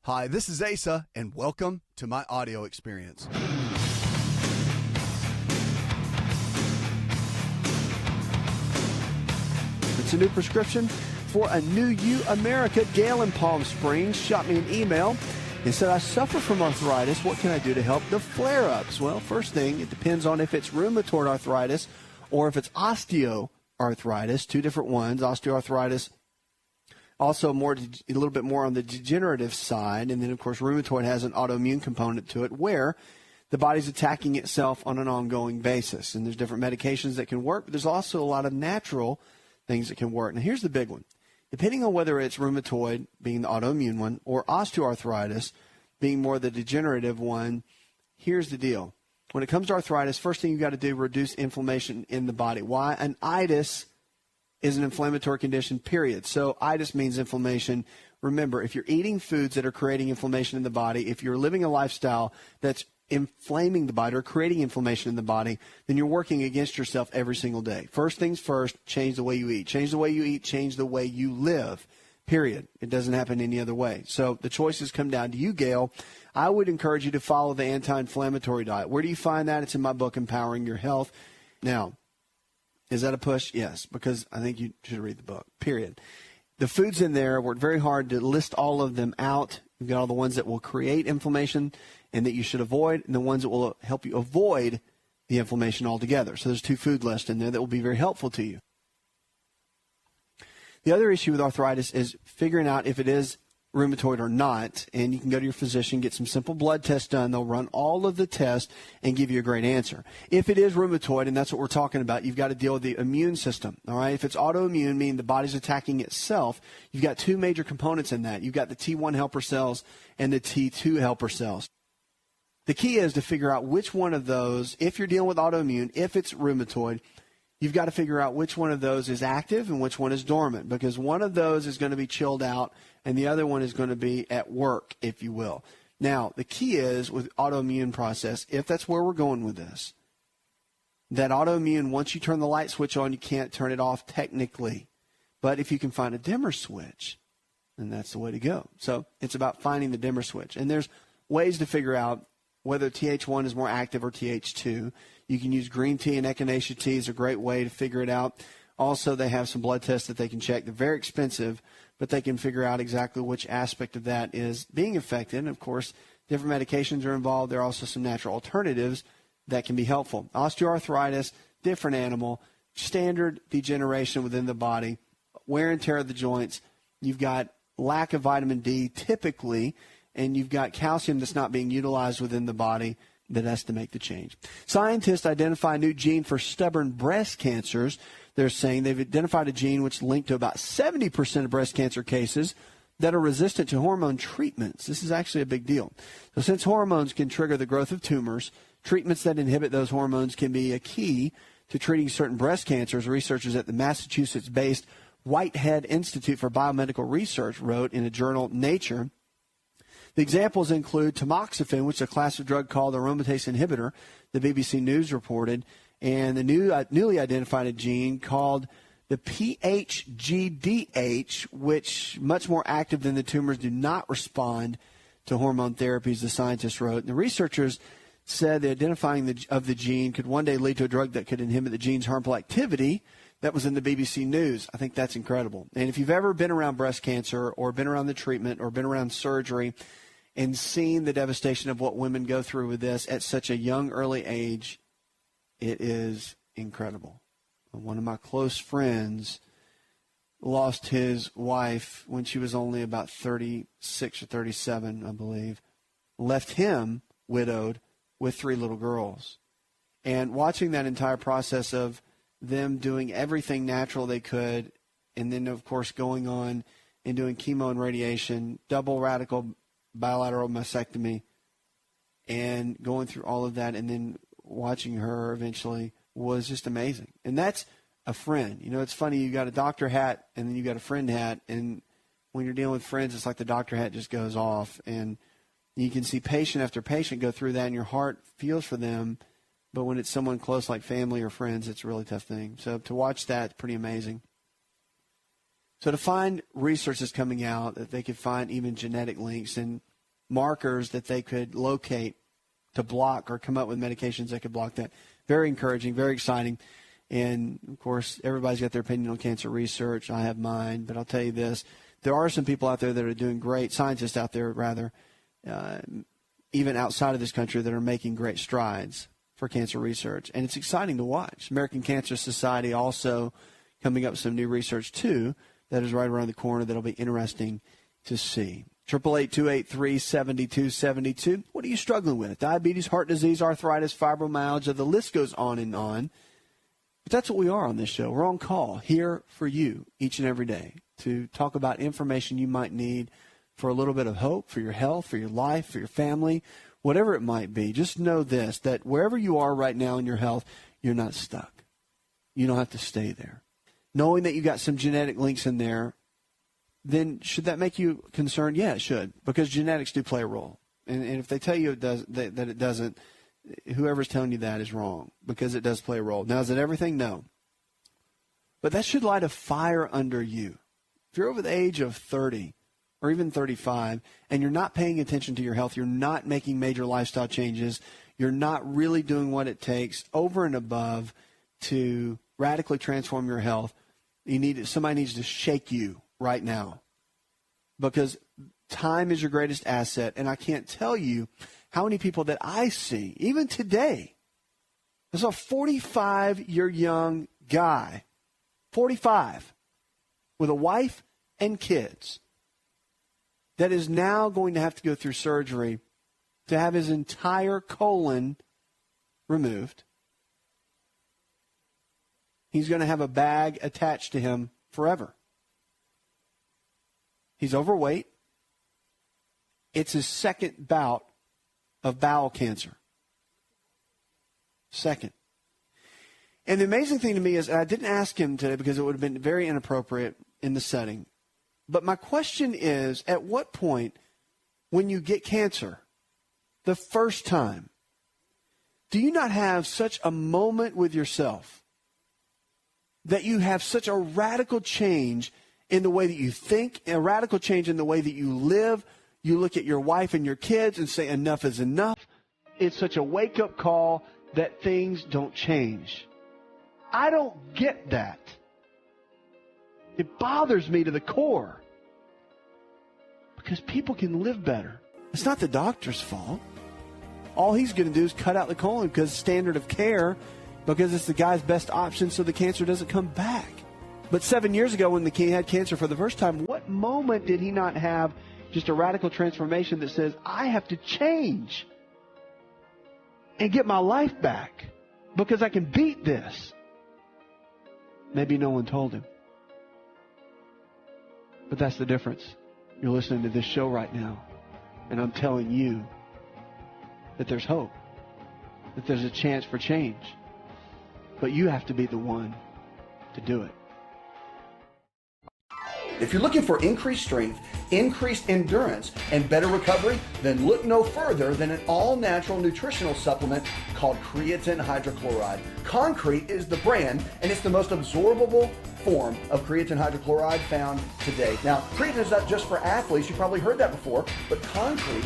Hi, this is Asa, and welcome to my audio experience. It's a new prescription for a new you, America. Gail in Palm Springs shot me an email and said, I suffer from arthritis. What can I do to help the flare-ups? Well, first thing, it depends on if it's rheumatoid arthritis or if it's osteoarthritis, two different ones. Osteoarthritis, also a little bit more on the degenerative side. And then, of course, rheumatoid has an autoimmune component to it where the body's attacking itself on an ongoing basis. And there's different medications that can work, but there's also a lot of natural things that can work. Now, here's the big one. Depending on whether it's rheumatoid, being the autoimmune one, or osteoarthritis, being more the degenerative one, here's the deal. When it comes to arthritis, first thing you got to do, reduce inflammation in the body. Why? An itis is an inflammatory condition, period. So itis means inflammation. Remember, if you're eating foods that are creating inflammation in the body, if you're living a lifestyle that's inflaming the body or creating inflammation in the body, then you're working against yourself every single day. First things first, change the way you eat. Change the way you eat, change the way you live, period. It doesn't happen any other way. So the choices come down to you, Gail. I would encourage you to follow the anti-inflammatory diet. Where do you find that? It's in my book, Empowering Your Health. Now, is that a push? Yes, because I think you should read the book, period. The foods in there, worked very hard to list all of them out. You've got all the ones that will create inflammation and that you should avoid, and the ones that will help you avoid the inflammation altogether. So there's two food lists in there that will be very helpful to you. The other issue with arthritis is figuring out if it is rheumatoid or not, and you can go to your physician, get some simple blood tests done. They'll run all of the tests and give you a great answer. If it is rheumatoid, and that's what we're talking about, you've got to deal with the immune system, all right? If it's autoimmune, meaning the body's attacking itself, you've got two major components in that. You've got the T1 helper cells and the T2 helper cells. The key is to figure out which one of those, if you're dealing with autoimmune, if it's rheumatoid, you've got to figure out which one of those is active and which one is dormant, because one of those is going to be chilled out and the other one is going to be at work, if you will. Now, the key is with autoimmune process, if that's where we're going with this, that autoimmune, once you turn the light switch on, you can't turn it off technically. But if you can find a dimmer switch, then that's the way to go. So it's about finding the dimmer switch. And there's ways to figure out whether TH1 is more active or TH2. You can use green tea and echinacea tea is a great way to figure it out. Also, they have some blood tests that they can check. They're very expensive, but they can figure out exactly which aspect of that is being affected. And, of course, different medications are involved. There are also some natural alternatives that can be helpful. Osteoarthritis, different animal, standard degeneration within the body, wear and tear of the joints. You've got lack of vitamin D typically, and you've got calcium that's not being utilized within the body that has to make the change. Scientists identify a new gene for stubborn breast cancers. They're saying they've identified a gene which linked to about 70% of breast cancer cases that are resistant to hormone treatments. This is actually a big deal. So since hormones can trigger the growth of tumors, treatments that inhibit those hormones can be a key to treating certain breast cancers. Researchers at the Massachusetts-based Whitehead Institute for Biomedical Research wrote in a journal, Nature. The examples include tamoxifen, which is a class of drug called aromatase inhibitor, the BBC News reported, and the newly identified a gene called the PHGDH, which much more active than the tumors do not respond to hormone therapies, the scientists wrote. And the researchers said the identifying of the gene could one day lead to a drug that could inhibit the gene's harmful activity. That was in the BBC News. I think that's incredible. And if you've ever been around breast cancer or been around the treatment or been around surgery and seen the devastation of what women go through with this at such a young, early age, it is incredible. One of my close friends lost his wife when she was only about 36 or 37, I believe, left him widowed with 3 little girls. And watching that entire process of them doing everything natural they could, and then, of course, going on and doing chemo and radiation, double radical bilateral mastectomy, and going through all of that, and then watching her eventually was just amazing. And that's a friend. You know, it's funny, you got a doctor hat and then you got a friend hat, and when you're dealing with friends, it's like the doctor hat just goes off, and you can see patient after patient go through that, and your heart feels for them. But when it's someone close like family or friends, it's a really tough thing. So to watch that, it's pretty amazing. So to find research that's coming out that they could find even genetic links, and markers that they could locate to block or come up with medications that could block that. Very encouraging, very exciting. And, of course, everybody's got their opinion on cancer research. I have mine. But I'll tell you this. There are some people out there that are doing great, scientists out there, rather, even outside of this country, that are making great strides for cancer research. And it's exciting to watch. American Cancer Society also coming up with some new research, too, that is right around the corner that will be interesting to see. 888-283-7272. What are you struggling with? Diabetes, heart disease, arthritis, fibromyalgia, the list goes on and on. But that's what we are on this show. We're on call here for you each and every day to talk about information you might need for a little bit of hope, for your health, for your life, for your family, whatever it might be. Just know this, that wherever you are right now in your health, you're not stuck. You don't have to stay there. Knowing that you got some genetic links in there, then should that make you concerned? Yeah, it should, because genetics do play a role. And if they tell you it does, that it doesn't, whoever's telling you that is wrong, because it does play a role. Now, is it everything? No. But that should light a fire under you. If you're over the age of 30 or even 35 and you're not paying attention to your health, you're not making major lifestyle changes, you're not really doing what it takes over and above to radically transform your health, somebody needs to shake you right now, because time is your greatest asset. And I can't tell you how many people that I see, even today. There's a 45-year young guy, 45, with a wife and kids, that is now going to have to go through surgery to have his entire colon removed. He's going to have a bag attached to him forever. He's overweight. It's his second bout of bowel cancer. Second. And the amazing thing to me is, and I didn't ask him today because it would have been very inappropriate in the setting, but my question is, at what point, when you get cancer, the first time, do you not have such a moment with yourself that you have such a radical change in the way that you think, a radical change in the way that you live? You look at your wife and your kids and say, enough is enough. It's such a wake-up call that things don't change. I don't get that. It bothers me to the core, because people can live better. It's not the doctor's fault. All he's going to do is cut out the colon because standard of care, because it's the guy's best option so the cancer doesn't come back. But 7 years ago when he had cancer for the first time, what moment did he not have just a radical transformation that says, I have to change and get my life back because I can beat this? Maybe no one told him. But that's the difference. You're listening to this show right now, and I'm telling you that there's hope, that there's a chance for change. But you have to be the one to do it. If you're looking for increased strength, increased endurance, and better recovery, then look no further than an all-natural nutritional supplement called creatine hydrochloride. Concrete is the brand, and it's the most absorbable form of creatine hydrochloride found today. Now, creatine is not just for athletes. You probably heard that before, but creatine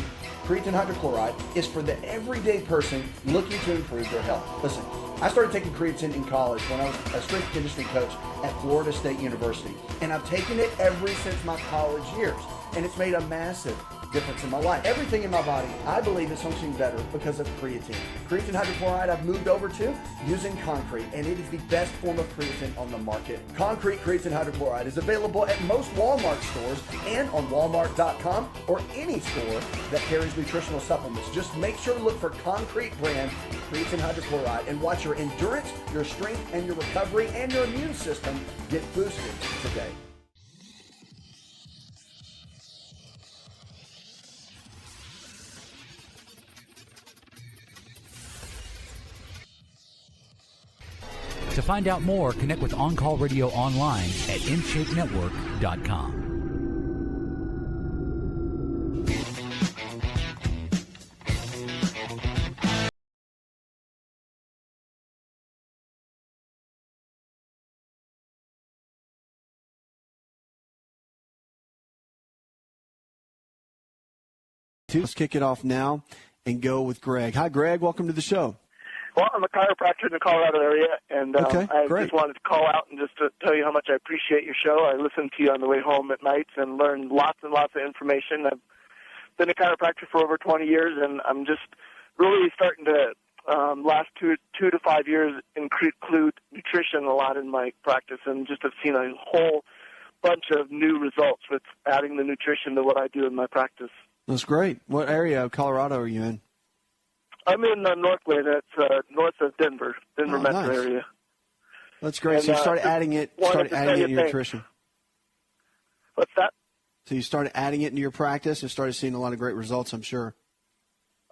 hydrochloride is for the everyday person looking to improve their health. Listen, I started taking creatine in college when I was a strength and conditioning coach at Florida State University, and I've taken it ever since my college years, and it's made a massive difference in my life. Everything in my body, I believe, is functioning better because of creatine. Creatine hydrochloride I've moved over to using Concrete, and it is the best form of creatine on the market. Concrete creatine hydrochloride is available at most Walmart stores and on Walmart.com or any store that carries nutritional supplements. Just make sure to look for Concrete brand creatine hydrochloride and watch your endurance, your strength, and your recovery and your immune system get boosted today. To find out more, connect with On Call Radio online at InShapeNetwork.com. Let's kick it off now and go with Greg. Hi, Greg. Welcome to the show. Well, I'm a chiropractor in the Colorado area, and I great. just wanted to call out and just to tell you how much I appreciate your show. I listen to you on the way home at nights and learn lots and lots of information. I've been a chiropractor for over 20 years, and I'm just really starting to, last 2 to 5 years, include nutrition a lot in my practice, and just have seen a whole bunch of new results with adding the nutrition to what I do in my practice. That's great. What area of Colorado are you in? I'm in Northway. That's north of Denver metro nice. area. That's great. And, so you started adding it into your nutrition. What's that? So you started adding it into your practice and started seeing a lot of great results, I'm sure.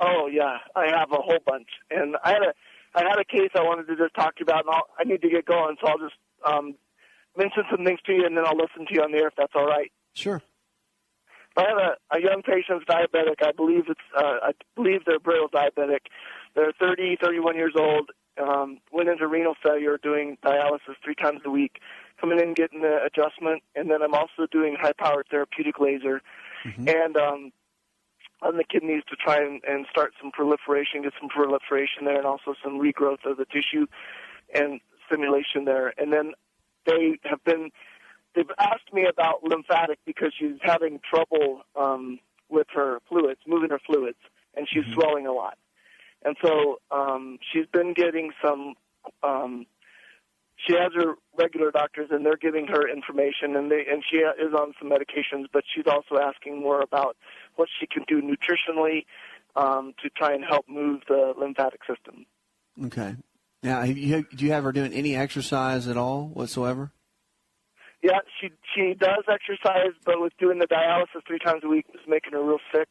Oh yeah, I have a whole bunch, and I had a case I wanted to just talk to you about, and I need to get going, so I'll just mention some things to you, and then I'll listen to you on the air if that's all right. Sure. I have a young patient's diabetic. I believe they're Braille's diabetic. They're 30, 31 years old. Went into renal failure, doing dialysis 3 times a week, coming in getting the adjustment, and then I'm also doing high-powered therapeutic laser, and on the kidneys to try and start some proliferation, get some proliferation there, and also some regrowth of the tissue and stimulation there. And then they've asked me about lymphatic because she's having trouble with her fluids, moving her fluids, and she's swelling a lot. And so she's been getting some she has her regular doctors, and they're giving her information, and she is on some medications, but she's also asking more about what she can do nutritionally to try and help move the lymphatic system. Okay. Now, do you have her doing any exercise at all whatsoever? Yeah, she does exercise, but with doing the dialysis 3 times a week, it's making her real sick,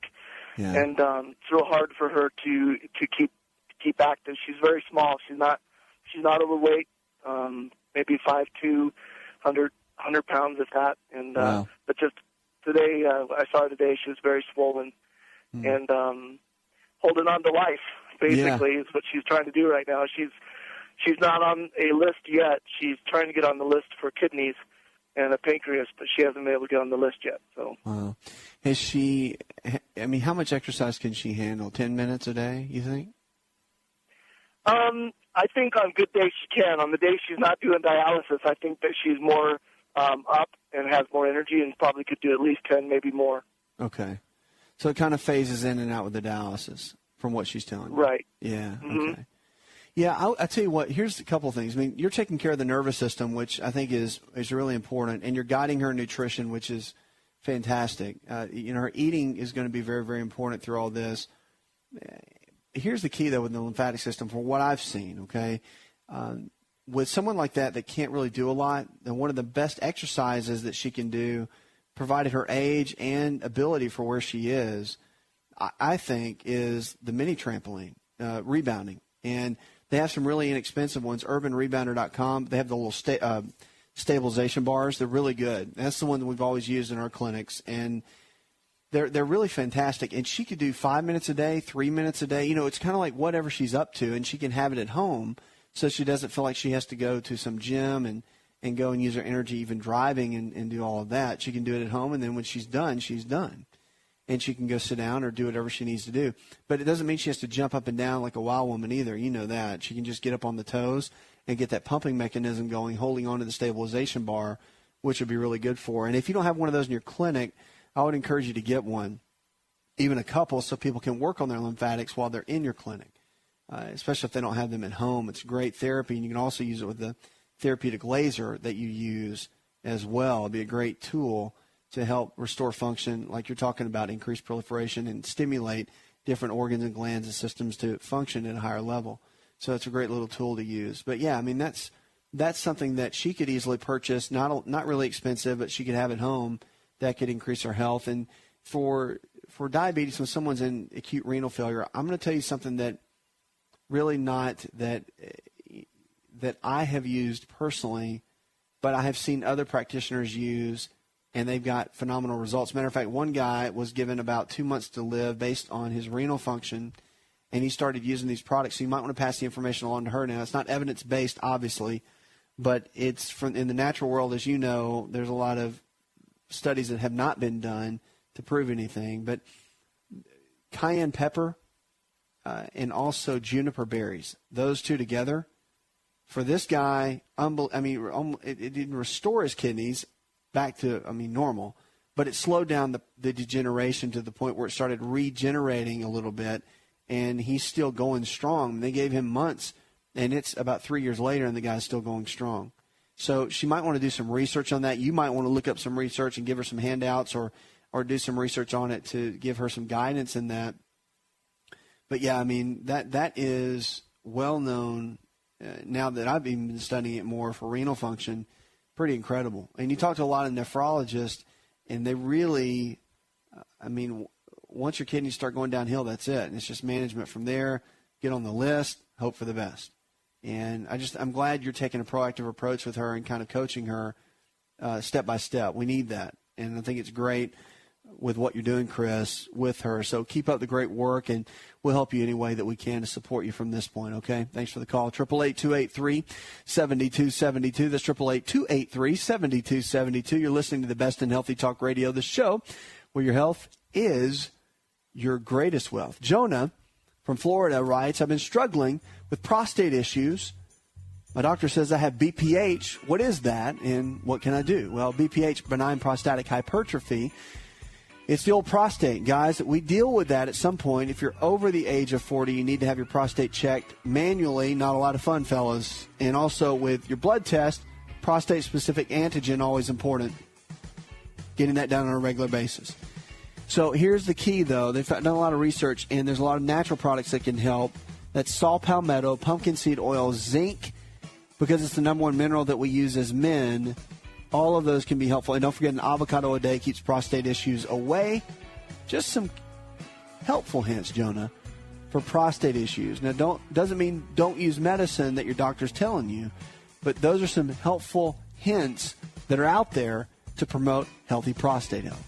and it's real hard for her to keep active. She's very small. She's not overweight. Maybe 5'2", 100 pounds if that. And wow. But just today, I saw her today. She was very swollen and holding on to life. Basically, is what she's trying to do right now. She's not on a list yet. She's trying to get on the list for kidneys and a pancreas, but she hasn't been able to get on the list yet. So, wow. Has she? I mean, how much exercise can she handle? 10 minutes a day? You think? I think on good days she can. On the days she's not doing dialysis, I think that she's more up and has more energy and probably could do at least 10, maybe more. Okay. So it kind of phases in and out with the dialysis from what she's telling you. Right. Yeah, okay. Yeah, I tell you what, here's a couple of things. I mean, you're taking care of the nervous system, which I think is really important, and you're guiding her nutrition, which is fantastic. Her eating is going to be very, very important through all this. Here's the key, though, with the lymphatic system, from what I've seen, okay? With someone like that can't really do a lot, then one of the best exercises that she can do, provided her age and ability for where she is, I think, is the mini trampoline, rebounding. And they have some really inexpensive ones, urbanrebounder.com. They have the little stabilization bars. They're really good. That's the one that we've always used in our clinics. And they're really fantastic. And she could do 5 minutes a day, 3 minutes a day. It's kind of like whatever she's up to, and she can have it at home so she doesn't feel like she has to go to some gym and go and use her energy even driving and do all of that. She can do it at home, and then when she's done, she's done. And she can go sit down or do whatever she needs to do. But it doesn't mean she has to jump up and down like a wild woman either. You know that. She can just get up on the toes and get that pumping mechanism going, holding onto the stabilization bar, which would be really good for her. And if you don't have one of those in your clinic, I would encourage you to get one, even a couple, so people can work on their lymphatics while they're in your clinic, especially if they don't have them at home. It's great therapy, and you can also use it with the therapeutic laser that you use as well. It'd be a great tool to help restore function, like you're talking about, increase proliferation and stimulate different organs and glands and systems to function at a higher level. So it's a great little tool to use. But, yeah, I mean, that's something that she could easily purchase, not really expensive, but she could have at home that could increase her health. And for diabetes, when someone's in acute renal failure, I'm going to tell you something that really not that I have used personally, but I have seen other practitioners use, and they've got phenomenal results. Matter of fact, one guy was given about 2 months to live based on his renal function, and he started using these products. So you might want to pass the information along to her now. It's not evidence-based, obviously, but it's in the natural world, as you know, there's a lot of studies that have not been done to prove anything. But cayenne pepper and also juniper berries. Those two together, for this guy, it didn't restore his kidneys back to, normal, but it slowed down the degeneration to the point where it started regenerating a little bit, and he's still going strong. They gave him months, and it's about 3 years later, and the guy's still going strong. So she might want to do some research on that. You might want to look up some research and give her some handouts or do some research on it to give her some guidance in that. But, yeah, that is well known now that I've been studying it more for renal function. Pretty incredible. And you talk to a lot of nephrologists, and they really, once your kidneys start going downhill, that's it. And it's just management from there. Get on the list, hope for the best. And I'm glad you're taking a proactive approach with her and kind of coaching her step by step. We need that. And I think it's great with what you're doing, Chris, with her. So keep up the great work, and we'll help you any way that we can to support you from this point, okay? Thanks for the call. 888-283-7272. That's 888-283-7272. You're listening to the Best in Healthy Talk Radio, the show where your health is your greatest wealth. Jonah from Florida writes, I've been struggling with prostate issues. My doctor says I have BPH. What is that, and what can I do? Well, BPH, benign prostatic hypertrophy. It's the old prostate, guys. We deal with that at some point. If you're over the age of 40, you need to have your prostate checked manually. Not a lot of fun, fellas. And also with your blood test, prostate-specific antigen, always important. Getting that done on a regular basis. So here's the key, though. They've done a lot of research, and there's a lot of natural products that can help. That's saw palmetto, pumpkin seed oil, zinc, because it's the number one mineral that we use as men. All of those can be helpful. And don't forget, an avocado a day keeps prostate issues away. Just some helpful hints, Jonah, for prostate issues. Now, doesn't mean don't use medicine that your doctor's telling you, but those are some helpful hints that are out there to promote healthy prostate health.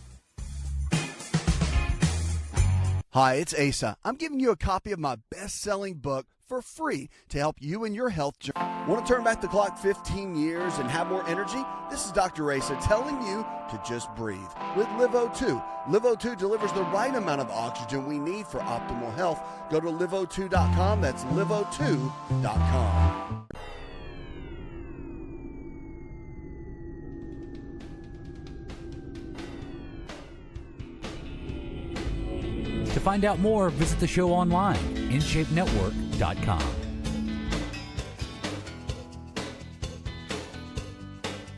Hi, it's Asa. I'm giving you a copy of my best-selling book for free to help you in your health journey. Want to turn back the clock 15 years and have more energy? This is Dr. Asa telling you to just breathe with LiveO2. LiveO2 delivers the right amount of oxygen we need for optimal health. Go to liveO2.com. That's liveO2.com. To find out more, visit the show online, InShapeNetwork.com.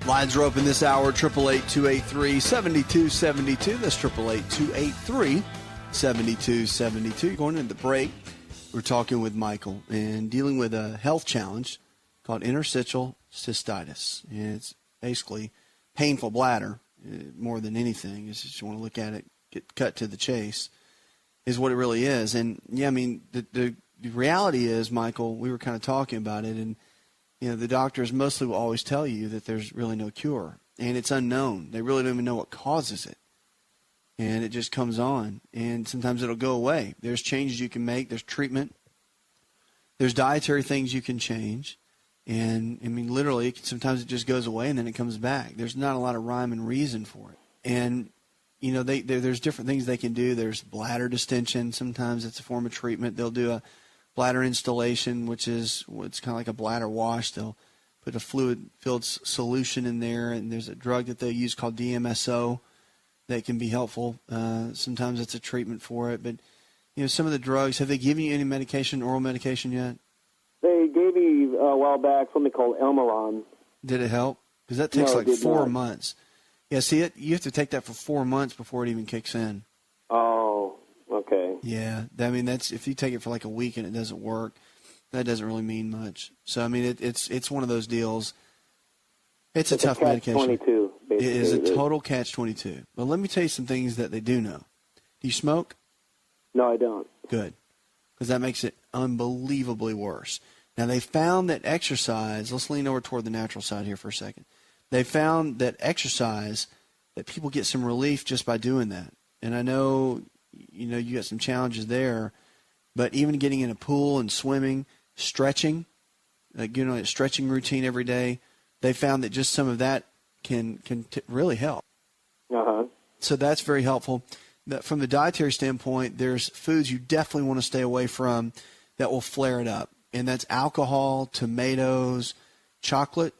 Lines are open this hour, 888-283-7272. That's 888-283-7272. Going into the break, we're talking with Michael and dealing with a health challenge called interstitial cystitis. And it's basically painful bladder more than anything. It's just you want to look at it, get cut to the chase, is what it really is. And, yeah, the reality is, Michael, we were kind of talking about it, and the doctors mostly will always tell you that there's really no cure, and it's unknown. They really don't even know what causes it, and it just comes on, and sometimes it'll go away. There's changes you can make. There's treatment. There's dietary things you can change, and, literally, sometimes it just goes away, and then it comes back. There's not a lot of rhyme and reason for it, and there's different things they can do. There's bladder distension. Sometimes it's a form of treatment. They'll do a bladder installation, which is it's kind of like a bladder wash. They'll put a fluid-filled solution in there, and there's a drug that they use called DMSO that can be helpful. Sometimes it's a treatment for it. But, some of the drugs, have they given you any medication, oral medication yet? They gave me a while back something called Elmaron. Did it help? Because that takes like 4 not. months. Yeah, see, you have to take that for 4 months before it even kicks in. Oh, okay. Yeah, that's if you take it for like a week and it doesn't work, that doesn't really mean much. So it's one of those deals. It's a tough medication. Catch-22, basically. It is a total catch-22. But let me tell you some things that they do know. Do you smoke? No, I don't. Good, because that makes it unbelievably worse. Now they found that exercise. Let's lean over toward the natural side here for a second. They found that exercise, that people get some relief just by doing that. And I know, you got some challenges there, but even getting in a pool and swimming, stretching, a stretching routine every day, they found that just some of that can really help. Uh-huh. So that's very helpful. from the dietary standpoint, there's foods you definitely want to stay away from that will flare it up. And that's alcohol, tomatoes, chocolate,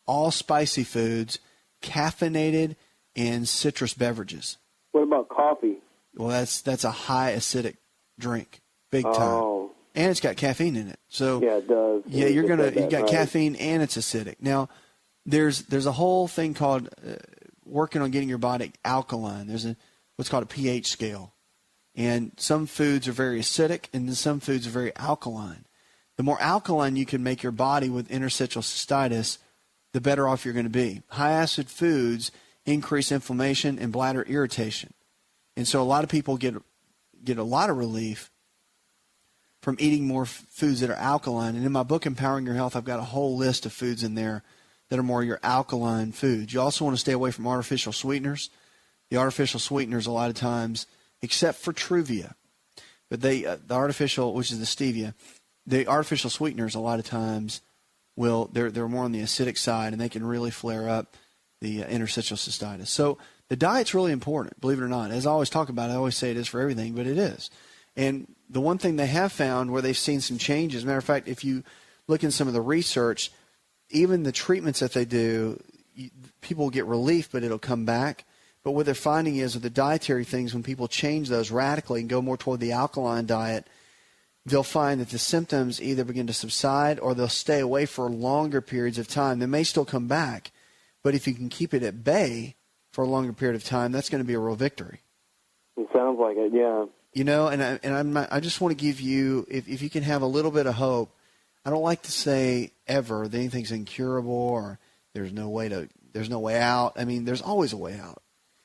all spicy foods, caffeinated, and citrus beverages. What about coffee? Well, that's a high acidic drink, big time. Oh. And it's got caffeine in it. So yeah, it does. Yeah, you got caffeine and it's acidic. Now, there's a whole thing called working on getting your body alkaline. There's what's called a pH scale. And some foods are very acidic and then some foods are very alkaline. The more alkaline you can make your body with interstitial cystitis, the better off you're going to be. High acid foods increase inflammation and bladder irritation. And so a lot of people get a lot of relief from eating more foods that are alkaline. And in my book, Empowering Your Health, I've got a whole list of foods in there that are more your alkaline foods. You also want to stay away from artificial sweeteners. The artificial sweeteners a lot of times, except for Truvia, but the artificial, which is the stevia, the artificial sweeteners a lot of times they're more on the acidic side, and they can really flare up the interstitial cystitis. So the diet's really important, believe it or not. As I always talk about, I always say it is for everything, but it is. And the one thing they have found where they've seen some changes, matter of fact, if you look in some of the research, even the treatments that they do, people will get relief, but it'll come back. But what they're finding is with the dietary things, when people change those radically and go more toward the alkaline diet, they'll find that the symptoms either begin to subside or they'll stay away for longer periods of time. They may still come back, but if you can keep it at bay for a longer period of time, that's going to be a real victory. It sounds like it, yeah. You know, I just want to give you, if you can have a little bit of hope, I don't like to say ever that anything's incurable or there's no way out. I mean, there's always a way out.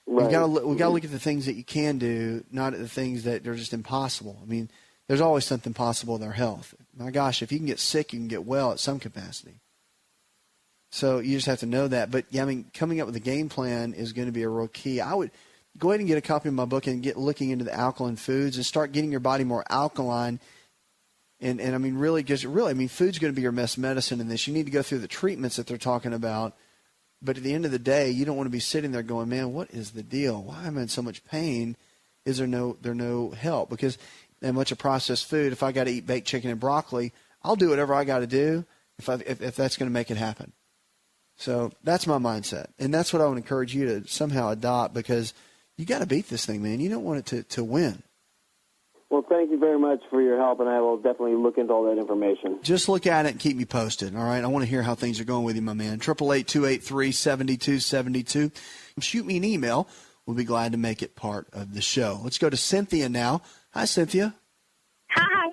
Right. We've got to look at the things that you can do, not at the things that are just impossible. I mean, there's always something possible with our health. My gosh, if you can get sick, you can get well at some capacity. So you just have to know that. But, yeah, I mean, coming up with a game plan is going to be a real key. I would go ahead and get a copy of my book and get looking into the alkaline foods and start getting your body more alkaline. And I mean, food's going to be your best medicine in this. You need to go through the treatments that they're talking about. But at the end of the day, you don't want to be sitting there going, man, what is the deal? Why am I in so much pain? Is there no help? Because that much of processed food, if I got to eat baked chicken and broccoli, I'll do whatever I got to do if that's going to make it happen. So that's my mindset. And that's what I would encourage you to somehow adopt, because you got to beat this thing, man. You don't want it to win. Well, thank you very much for your help, and I will definitely look into all that information. Just look at it and keep me posted, all right? I want to hear how things are going with you, my man. 888-283-7272. Shoot me an email. We'll be glad to make it part of the show. Let's go to Cynthia now. Hi, Cynthia. Hi.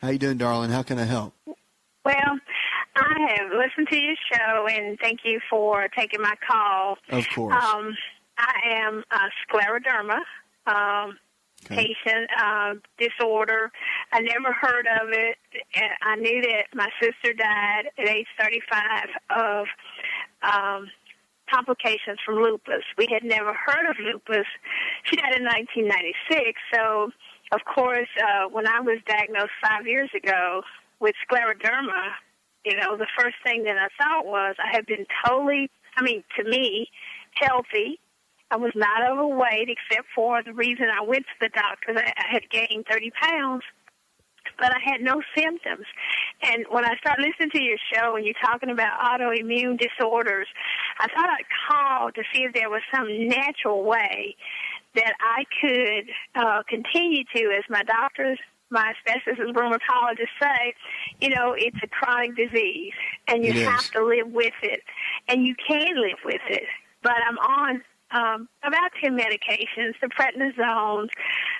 How you doing, darling? How can I help? Well, I have listened to your show, and thank you for taking my call. Of course. I am a scleroderma patient disorder. I never heard of it. I knew that my sister died at age 35 of complications from lupus. We had never heard of lupus. She died in 1996, so of course, when I was diagnosed 5 years ago with scleroderma, the first thing that I thought was I had been to me, healthy. I was not overweight, except for the reason I went to the doctor. I had gained 30 pounds, but I had no symptoms. And when I started listening to your show and you're talking about autoimmune disorders, I thought I'd call to see if there was some natural way that I could continue to, as my doctors, my specialist as rheumatologists say, it's a chronic disease, and you have to live with it, and you can live with it. But I'm on about 10 medications: the prednisones,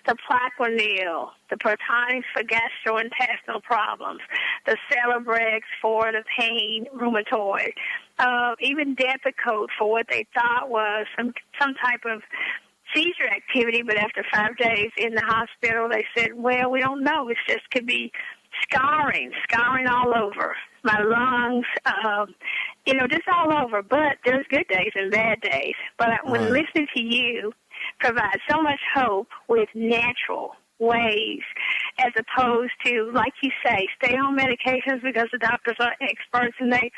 the Plaquenil, the Protonix for gastrointestinal problems, the Celebrex for the pain rheumatoid, even Depakote for what they thought was some type of seizure activity, but after 5 days in the hospital, they said, well, we don't know. It just could be scarring all over my lungs, just all over. But there's good days and bad days. But when listening to you provide so much hope with natural ways as opposed to, like you say, stay on medications because the doctors are experts and they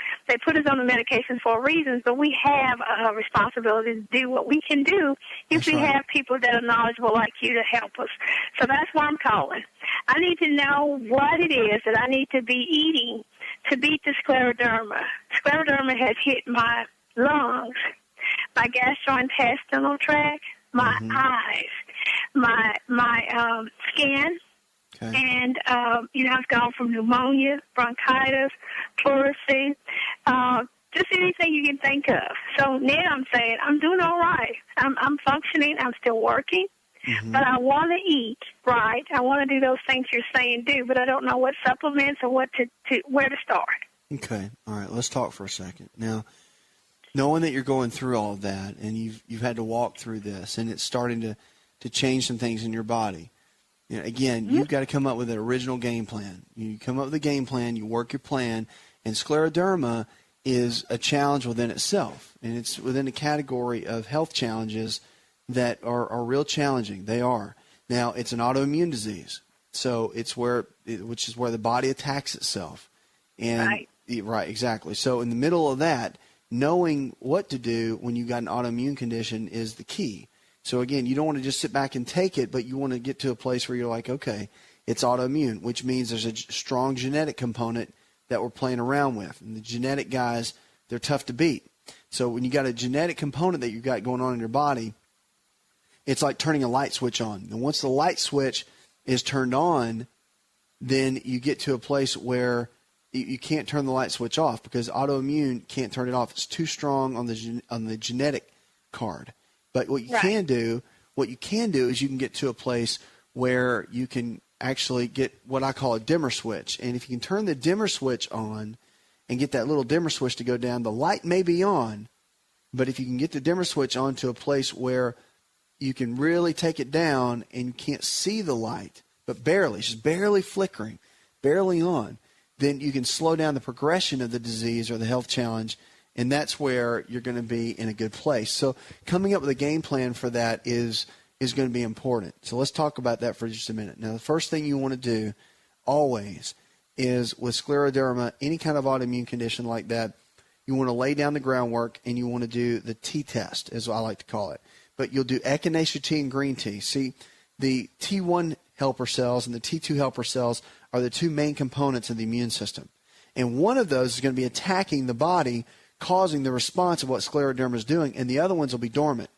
put us on the medications for a reason, but we have a responsibility to do what we can do if we have people that are knowledgeable like you to help us. So that's why I'm calling. I need to know what it is that I need to be eating to beat the scleroderma. Scleroderma has hit my lungs, my gastrointestinal tract, my eyes, my skin, and I've gone from pneumonia, bronchitis, pleurisy, just anything you can think of. So now I'm saying I'm doing all right. I'm functioning. I'm still working, but I want to eat right. I want to do those things you're saying do, but I don't know what supplements or where to start. Okay, all right. Let's talk for a second now. Knowing that you're going through all of that, and you've had to walk through this, and it's starting to change some things in your body. Again, you've got to come up with an original game plan. You come up with a game plan, you work your plan, and scleroderma is a challenge within itself, and it's within a category of health challenges that are real challenging. They are. Now, it's an autoimmune disease, so which is where the body attacks itself. And right, exactly. So in the middle of that, knowing what to do when you've got an autoimmune condition is the key. So, again, you don't want to just sit back and take it, but you want to get to a place where you're like, okay, it's autoimmune, which means there's a strong genetic component that we're playing around with. And the genetic guys, they're tough to beat. So when you got a genetic component that you've got going on in your body, it's like turning a light switch on. And once the light switch is turned on, then you get to a place where you can't turn the light switch off because autoimmune can't turn it off. It's too strong on the genetic card. But what you can do is you can get to a place where you can actually get what I call a dimmer switch. And if you can turn the dimmer switch on and get that little dimmer switch to go down, the light may be on, but if you can get the dimmer switch on to a place where you can really take it down and you can't see the light, but barely, just barely flickering, barely on, then you can slow down the progression of the disease or the health challenge, and that's where you're going to be in a good place. So coming up with a game plan for that is going to be important. So let's talk about that for just a minute. Now, the first thing you want to do always is with scleroderma, any kind of autoimmune condition like that, you want to lay down the groundwork and you want to do the T-test, as I like to call it. But you'll do echinacea tea and green tea. See, the T1 helper cells and the T2 helper cells are the two main components of the immune system. And one of those is going to be attacking the body, causing the response of what scleroderma is doing, and the other ones will be dormant.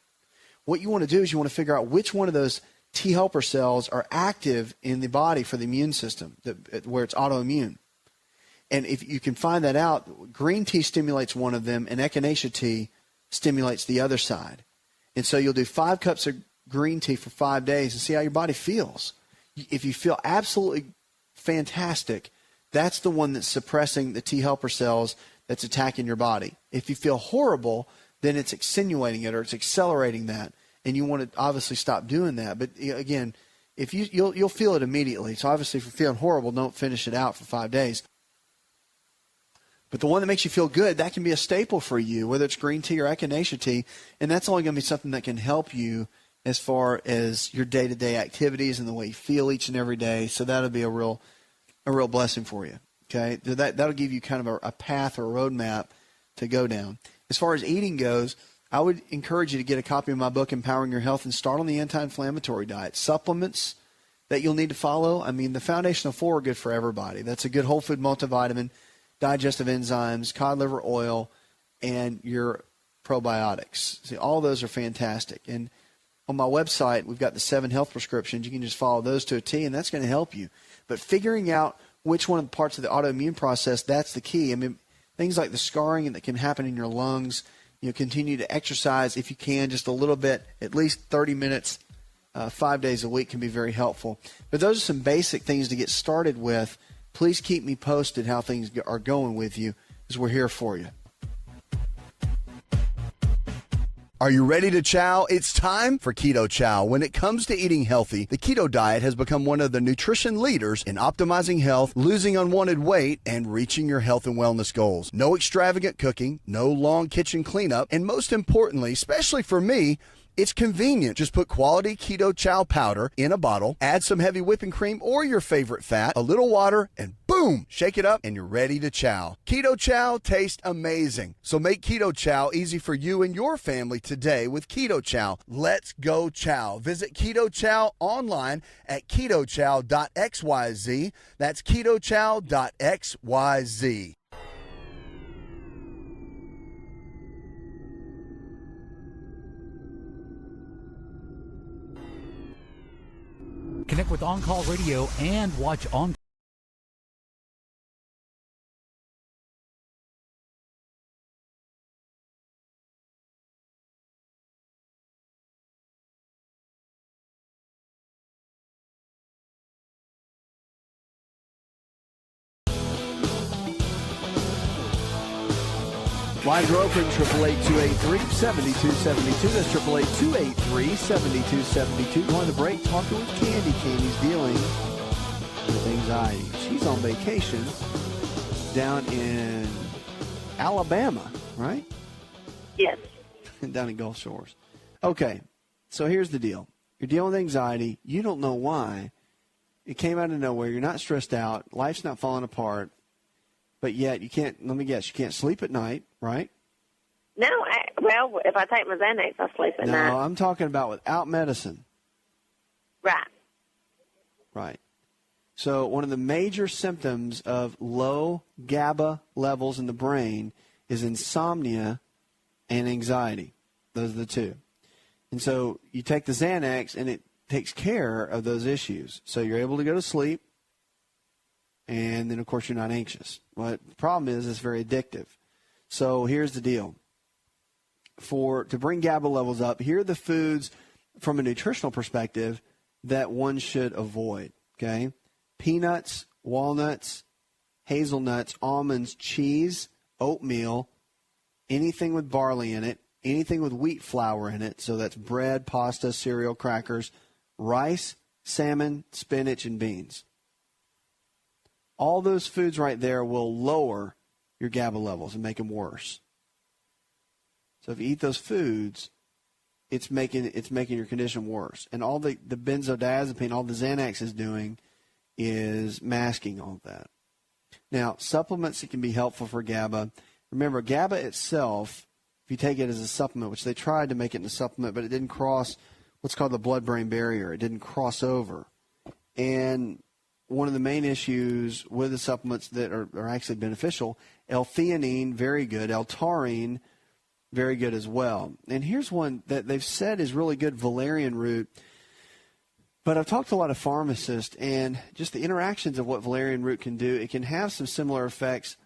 What you want to do is you want to figure out which one of those T helper cells are active in the body for the immune system, where it's autoimmune. And if you can find that out, green tea stimulates one of them, and echinacea tea stimulates the other side. And so you'll do 5 cups of green tea for 5 days and see how your body feels. If you feel absolutely fantastic, that's the one that's suppressing the T helper cells that's attacking your body. If you feel horrible, then it's extenuating it or it's accelerating that, and you want to obviously stop doing that. But again, if you'll feel it immediately. So obviously, if you're feeling horrible, don't finish it out for 5 days. But the one that makes you feel good, that can be a staple for you, whether it's green tea or echinacea tea, and that's only going to be something that can help you as far as your day-to-day activities and the way you feel each and every day. So that'll be a real blessing for you. Okay, that'll give you kind of a path or a roadmap to go down. As far as eating goes, I would encourage you to get a copy of my book, Empowering Your Health, and start on the anti-inflammatory diet. Supplements that you'll need to follow. I mean, the foundational 4 are good for everybody. That's a good whole food multivitamin, digestive enzymes, cod liver oil, and your probiotics. See, all those are fantastic. And on my website, we've got the 7 health prescriptions. You can just follow those to a T, and that's going to help you. But figuring out which one of the parts of the autoimmune process, that's the key. I mean, things like the scarring that can happen in your lungs, continue to exercise if you can, just a little bit, at least 30 minutes, 5 days a week can be very helpful. But those are some basic things to get started with. Please keep me posted how things are going with you, because we're here for you. Are you ready to chow? It's time for Keto Chow. When it comes to eating healthy, the keto diet has become one of the nutrition leaders in optimizing health, losing unwanted weight, and reaching your health and wellness goals. No extravagant cooking, no long kitchen cleanup, and most importantly, especially for me, It's convenient. Just put quality Keto Chow powder in a bottle, add some heavy whipping cream or your favorite fat, a little water, and boom, shake it up, and you're ready to chow. Keto Chow tastes amazing. So make Keto Chow easy for you and your family today with Keto Chow. Let's go chow. Visit Keto Chow online at ketochow.xyz. That's ketochow.xyz. Connect with On Call Radio and watch On. Lines are open, 888-283-7272. That's 888-283-7272. Going to break, talking with Candy. Candy's dealing with anxiety. She's on vacation down in Alabama, right? Yes. Down in Gulf Shores. Okay, so here's the deal. You're dealing with anxiety. You don't know why. It came out of nowhere. You're not stressed out. Life's not falling apart. But yet you can't, let me guess, you can't sleep at night, right? No, well, if I take my Xanax, I sleep at night. No, I'm talking about without medicine. Right. Right. So one of the major symptoms of low GABA levels in the brain is insomnia and anxiety. Those are the two. And so you take the Xanax, and it takes care of those issues. So you're able to go to sleep, and then, of course, you're not anxious. Well, the problem is it's very addictive. So here's the deal. To bring GABA levels up, here are the foods from a nutritional perspective that one should avoid, okay? Peanuts, walnuts, hazelnuts, almonds, cheese, oatmeal, anything with barley in it, anything with wheat flour in it, so that's bread, pasta, cereal, crackers, rice, salmon, spinach, and beans. All those foods right there will lower your GABA levels and make them worse. So if you eat those foods, it's making your condition worse. And all the benzodiazepine, all the Xanax is doing is masking all of that. Now, supplements that can be helpful for GABA. Remember, GABA itself, if you take it as a supplement, which they tried to make it into a supplement, but it didn't cross what's called the blood-brain barrier. It didn't cross over. And one of the main issues with the supplements that are actually beneficial, L-theanine, very good. L-taurine, very good as well. And here's one that they've said is really good, valerian root. But I've talked to a lot of pharmacists, and just the interactions of what valerian root can do, it can have some similar effects.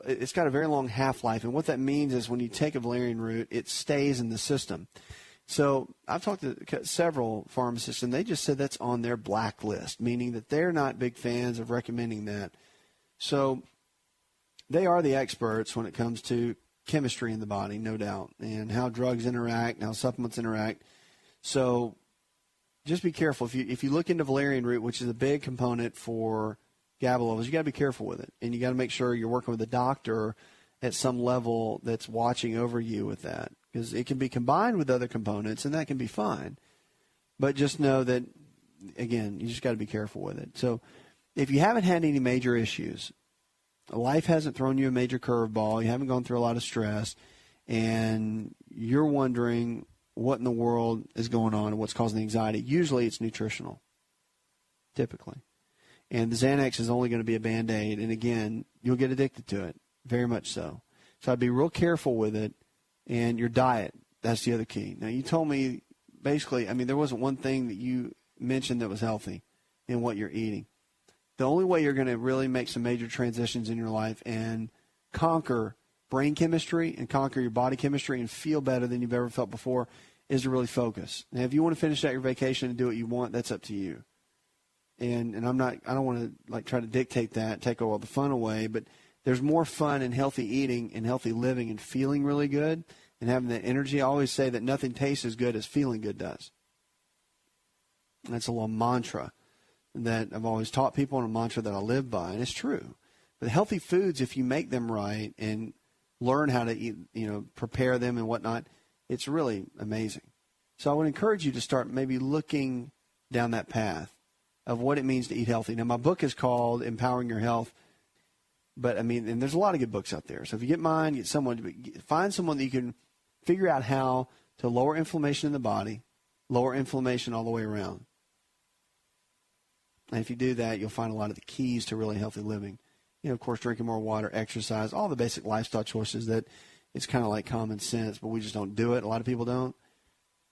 It's got a very long half-life, and what that means is when you take a valerian root, it stays in the system. So I've talked to several pharmacists, and they just said that's on their blacklist, meaning that they're not big fans of recommending that. So they are the experts when it comes to chemistry in the body, no doubt, and how drugs interact, and how supplements interact. So just be careful. If you look into valerian root, which is a big component for GABA levels, you got to be careful with it, and you got to make sure you're working with a doctor at some level that's watching over you with that, because it can be combined with other components, and that can be fine. But just know that, again, you just got to be careful with it. So if you haven't had any major issues, life hasn't thrown you a major curveball, you haven't gone through a lot of stress, and you're wondering what in the world is going on and what's causing the anxiety, usually it's nutritional, typically. And the Xanax is only going to be a Band-Aid, and again, you'll get addicted to it, very much so. So I'd be real careful with it. And your diet, that's the other key. Now, you told me basically, there wasn't one thing that you mentioned that was healthy in what you're eating. The only way you're going to really make some major transitions in your life and conquer brain chemistry and conquer your body chemistry and feel better than you've ever felt before is to really focus. Now, if you want to finish out your vacation and do what you want, that's up to you. And I don't want to try to dictate that, take all the fun away, but there's more fun in healthy eating and healthy living and feeling really good and having that energy. I always say that nothing tastes as good as feeling good does. That's a little mantra that I've always taught people, and a mantra that I live by, and it's true. But healthy foods, if you make them right and learn how to eat, prepare them and whatnot, It's really amazing. So I would encourage you to start maybe looking down that path of what it means to eat healthy. Now, my book is called Empowering Your Health, but I mean, and there's a lot of good books out there. So if you get mine, find someone that you can figure out how to lower inflammation in the body, lower inflammation all the way around. And if you do that, you'll find a lot of the keys to really healthy living. Of course, drinking more water, exercise, all the basic lifestyle choices that it's kind of like common sense, but we just don't do it. A lot of people don't.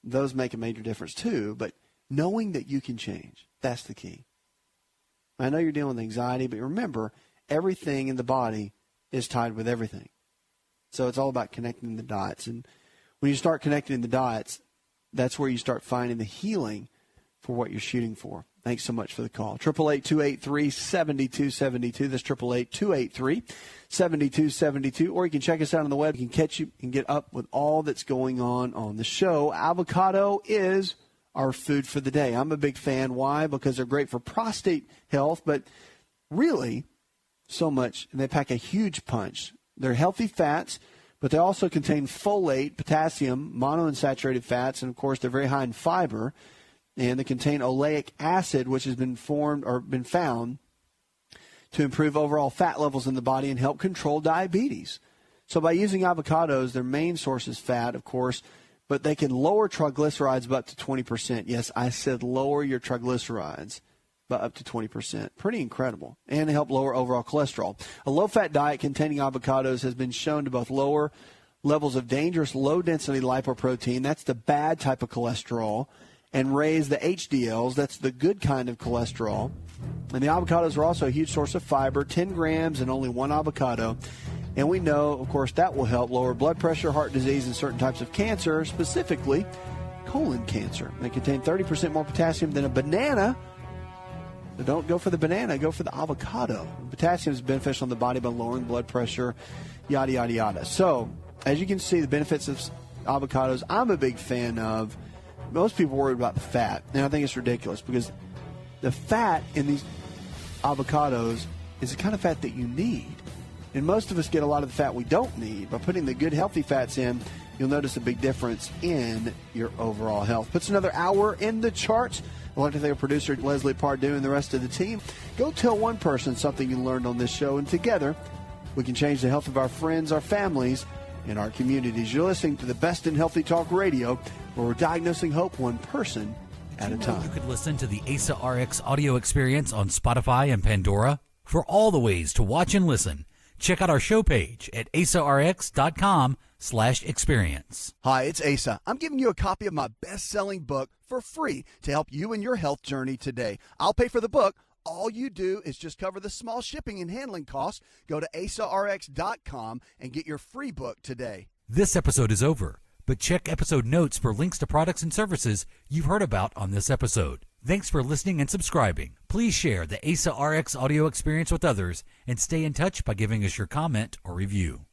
Those make a major difference too, but knowing that you can change, that's the key. I know you're dealing with anxiety, but remember, everything in the body is tied with everything. So it's all about connecting the dots. And when you start connecting the dots, that's where you start finding the healing for what you're shooting for. Thanks so much for the call. 888-283-7272. That's 888-283-7272. Or you can check us out on the web. You can catch you and get up with all that's going on the show. Avocado is our food for the day. I'm a big fan. Why? Because they're great for prostate health, but really so much. And they pack a huge punch. They're healthy fats, but they also contain folate, potassium, monounsaturated fats, and, of course, they're very high in fiber. And they contain oleic acid, which has been found to improve overall fat levels in the body and help control diabetes. So by using avocados, their main source is fat, of course, but they can lower triglycerides by up to 20%. Yes, I said lower your triglycerides by up to 20%. Pretty incredible. And help lower overall cholesterol. A low-fat diet containing avocados has been shown to both lower levels of dangerous low-density lipoprotein, that's the bad type of cholesterol, and raise the HDLs, that's the good kind of cholesterol. And the avocados are also a huge source of fiber, 10 grams and only one avocado. And we know, of course, that will help lower blood pressure, heart disease, and certain types of cancer, specifically colon cancer. They contain 30% more potassium than a banana. So don't go for the banana, go for the avocado. Potassium is beneficial in the body by lowering blood pressure, yada, yada, yada. So, as you can see, the benefits of avocados, I'm a big fan of. Most people worry about the fat, and I think it's ridiculous because the fat in these avocados is the kind of fat that you need. And most of us get a lot of the fat we don't need. By putting the good, healthy fats in, you'll notice a big difference in your overall health. Puts another hour in the charts. I'd like to thank our producer, Leslie Pardue, and the rest of the team. Go tell one person something you learned on this show, and together we can change the health of our friends, our families, and our communities. You're listening to the best in healthy talk radio, where we're diagnosing hope one person at a time. You could listen to the ASA RX audio experience on Spotify and Pandora. For all the ways to watch and listen, check out our show page at asarx.com/experience. Hi, it's Asa. I'm giving you a copy of my best-selling book for free to help you in your health journey today. I'll pay for the book. All you do is just cover the small shipping and handling costs. Go to asarx.com and get your free book today. This episode is over, but check episode notes for links to products and services you've heard about on this episode. Thanks for listening and subscribing. Please share the ASA RX audio experience with others and stay in touch by giving us your comment or review.